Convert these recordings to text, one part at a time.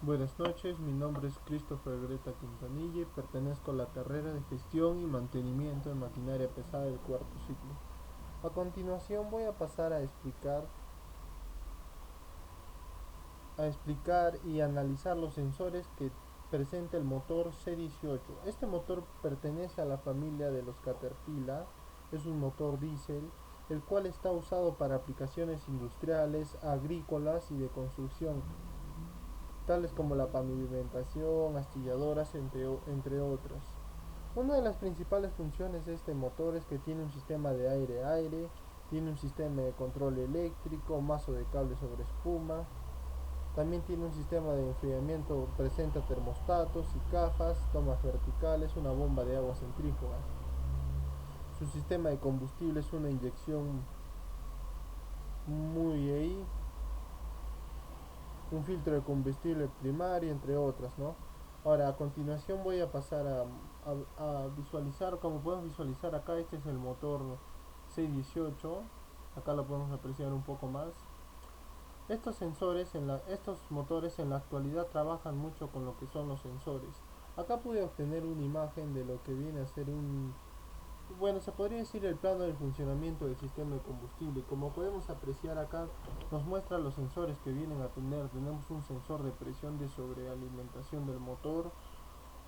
Buenas noches, mi nombre es Christopher Greta Quintanilla y pertenezco a la carrera de Gestión y Mantenimiento de Maquinaria Pesada del cuarto ciclo. A continuación voy a pasar a explicar y analizar los sensores que presenta el motor C18. Este motor pertenece a la familia de los Caterpillar, es un motor diésel, el cual está usado para aplicaciones industriales, agrícolas y de construcción, tales como la pavimentación, astilladoras, entre otras. Una de las principales funciones de este motor es que tiene un sistema de aire-aire, tiene un sistema de control eléctrico, mazo de cable sobre espuma, también tiene un sistema de enfriamiento, presenta termostatos y cajas, tomas verticales, una bomba de agua centrífuga. Su sistema de combustible es una inyección muy ahí, un filtro de combustible primario, entre otras, ¿no? Ahora, a continuación voy a pasar a visualizar, como podemos visualizar acá, este es el motor C18, acá lo podemos apreciar un poco más. Estos motores en la actualidad trabajan mucho con lo que son los sensores. Acá pude obtener una imagen de lo que viene a ser bueno, se podría decir el plano del funcionamiento del sistema de combustible. Como podemos apreciar acá, nos muestra los sensores que vienen a tener. Tenemos un sensor de presión de sobrealimentación del motor,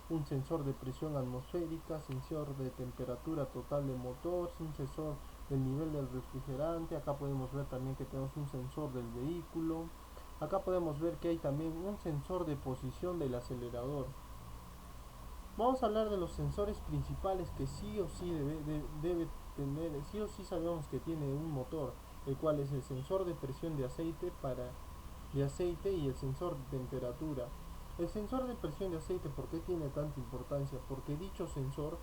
un sensor de presión atmosférica, sensor de temperatura total del motor, un sensor del nivel del refrigerante. Acá podemos ver también que tenemos un sensor del vehículo. Acá podemos ver que hay también un sensor de posición del acelerador. Vamos a hablar de los sensores principales que sí o sí debe tener, sí o sí sabemos que tiene un motor, el cual es el sensor de presión de aceite y el sensor de temperatura. El sensor de presión de aceite, ¿por qué tiene tanta importancia? Porque dicho sensor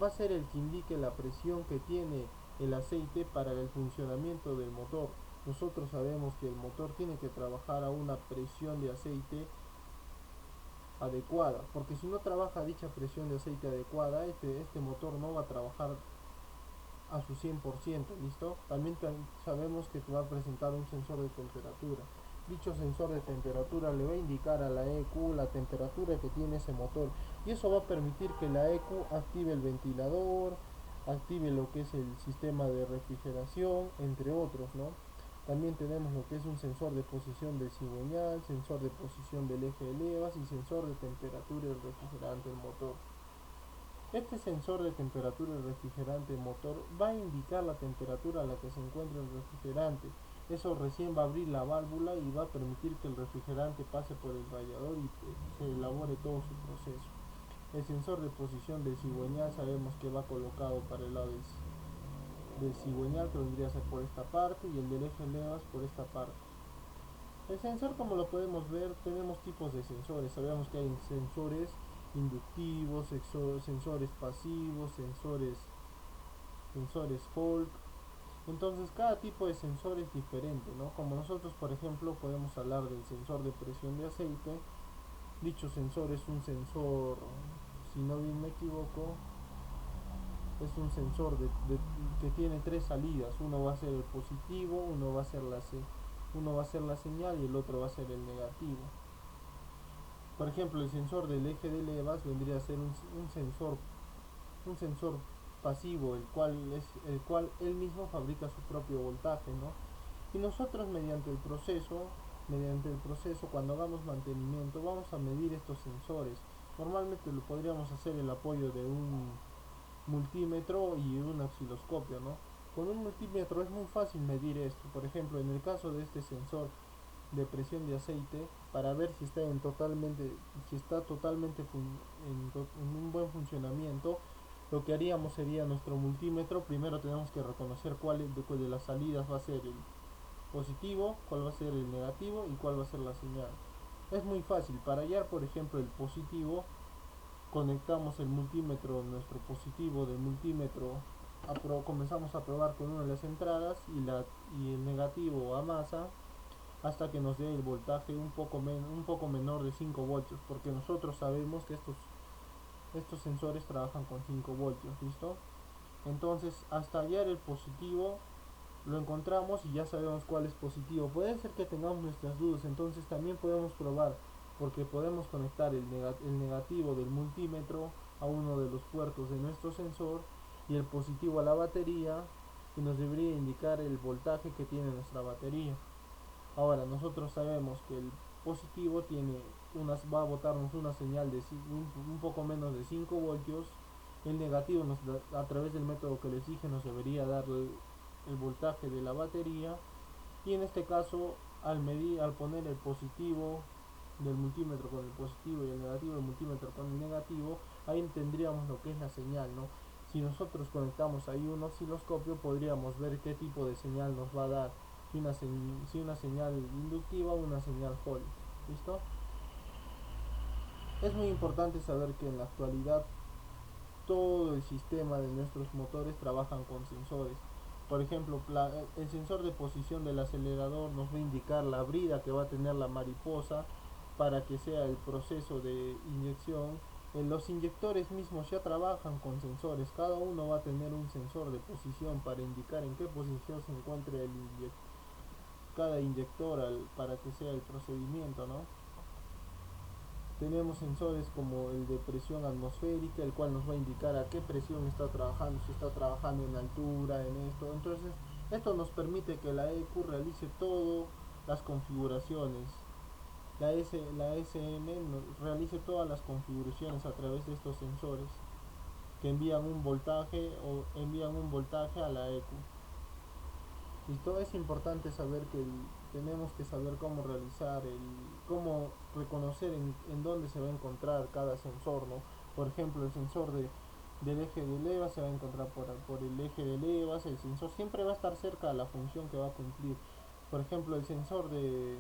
va a ser el que indique la presión que tiene el aceite para el funcionamiento del motor. Nosotros sabemos que el motor tiene que trabajar a una presión de aceite adecuada, porque si no trabaja dicha presión de aceite adecuada, este motor no va a trabajar a su 100%, ¿listo? También sabemos que va a presentar un sensor de temperatura. Dicho sensor de temperatura le va a indicar a la EQ la temperatura que tiene ese motor, y eso va a permitir que la EQ active el ventilador, active lo que es el sistema de refrigeración, entre otros, ¿no? También tenemos lo que es un sensor de posición del cigüeñal, sensor de posición del eje de levas y sensor de temperatura y refrigerante del motor. Este sensor de temperatura del refrigerante del motor va a indicar la temperatura a la que se encuentra el refrigerante. Eso recién va a abrir la válvula y va a permitir que el refrigerante pase por el radiador y se elabore todo su proceso. El sensor de posición del cigüeñal sabemos que va colocado para el lado del cigüeñal, que vendría a ser por esta parte, y el del eje levas por esta parte. El sensor, como lo podemos ver, tenemos tipos de sensores. Sabemos que hay sensores inductivos, sensores pasivos, sensores Folk. Entonces cada tipo de sensor es diferente, ¿no? Como nosotros, por ejemplo, podemos hablar del sensor de presión de aceite. Dicho sensor es un sensor, si no bien me equivoco, es un sensor que tiene tres salidas. Uno va a ser el positivo, uno va a ser la señal y el otro va a ser el negativo. Por ejemplo, el sensor del eje de levas vendría a ser un sensor pasivo, el cual él mismo fabrica su propio voltaje, ¿no? Y nosotros mediante el proceso, cuando hagamos mantenimiento, vamos a medir estos sensores. Normalmente lo podríamos hacer el apoyo de un multímetro y un osciloscopio, ¿no? Con un multímetro es muy fácil medir esto. Por ejemplo, en el caso de este sensor de presión de aceite, para ver si está totalmente en un buen funcionamiento, lo que haríamos sería nuestro multímetro. Primero tenemos que reconocer cuál de las salidas va a ser el positivo, cuál va a ser el negativo y cuál va a ser la señal. Es muy fácil. Para hallar, por ejemplo, el positivo, conectamos el multímetro, nuestro positivo del multímetro, comenzamos a probar con una de las entradas y el negativo a masa, hasta que nos dé el voltaje un poco menor de 5 voltios, porque nosotros sabemos que estos sensores trabajan con 5 voltios, ¿listo? Entonces, hasta hallar el positivo, lo encontramos y ya sabemos cuál es positivo. Puede ser que tengamos nuestras dudas, entonces también podemos probar porque podemos conectar el negativo del multímetro a uno de los puertos de nuestro sensor y el positivo a la batería, y nos debería indicar el voltaje que tiene nuestra batería. Ahora nosotros sabemos que el positivo va a botarnos una señal de un poco menos de 5 voltios. El negativo a través del método que les dije nos debería dar el voltaje de la batería, y en este caso al poner el positivo del multímetro con el positivo y el negativo del multímetro con el negativo, ahí tendríamos lo que es la señal, ¿no? Si nosotros conectamos ahí un osciloscopio, podríamos ver qué tipo de señal nos va a dar, si una señal inductiva o una señal Hall. ¿Listo? Es muy importante saber que en la actualidad todo el sistema de nuestros motores trabajan con sensores. Por ejemplo, el sensor de posición del acelerador nos va a indicar la brida que va a tener la mariposa para que sea el proceso de inyección. Los inyectores mismos ya trabajan con sensores, cada uno va a tener un sensor de posición para indicar en qué posición se encuentre cada inyector para que sea el procedimiento, ¿no? Tenemos sensores como el de presión atmosférica, el cual nos va a indicar a qué presión está trabajando, si está trabajando en altura, en esto. Entonces, esto nos permite que la EQ realice todas las configuraciones. La SM realice todas las configuraciones a través de estos sensores que envían un voltaje a la EQ. Listo, es importante saber que tenemos que saber cómo cómo reconocer en dónde se va a encontrar cada sensor, ¿no? Por ejemplo, el sensor del eje de levas se va a encontrar por el eje de levas. El sensor siempre va a estar cerca de la función que va a cumplir. Por ejemplo, el sensor de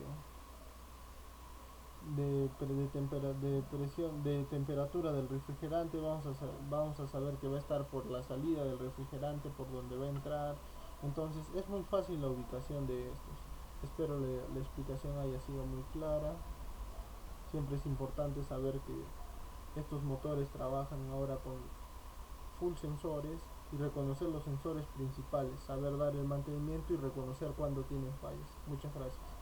temperatura del refrigerante, vamos a saber que va a estar por la salida del refrigerante, por donde va a entrar. Entonces es muy fácil la ubicación de estos. Espero la explicación haya sido muy clara. Siempre es importante saber que estos motores trabajan ahora con full sensores, y reconocer los sensores principales, saber dar el mantenimiento y reconocer cuando tienen fallas. Muchas gracias.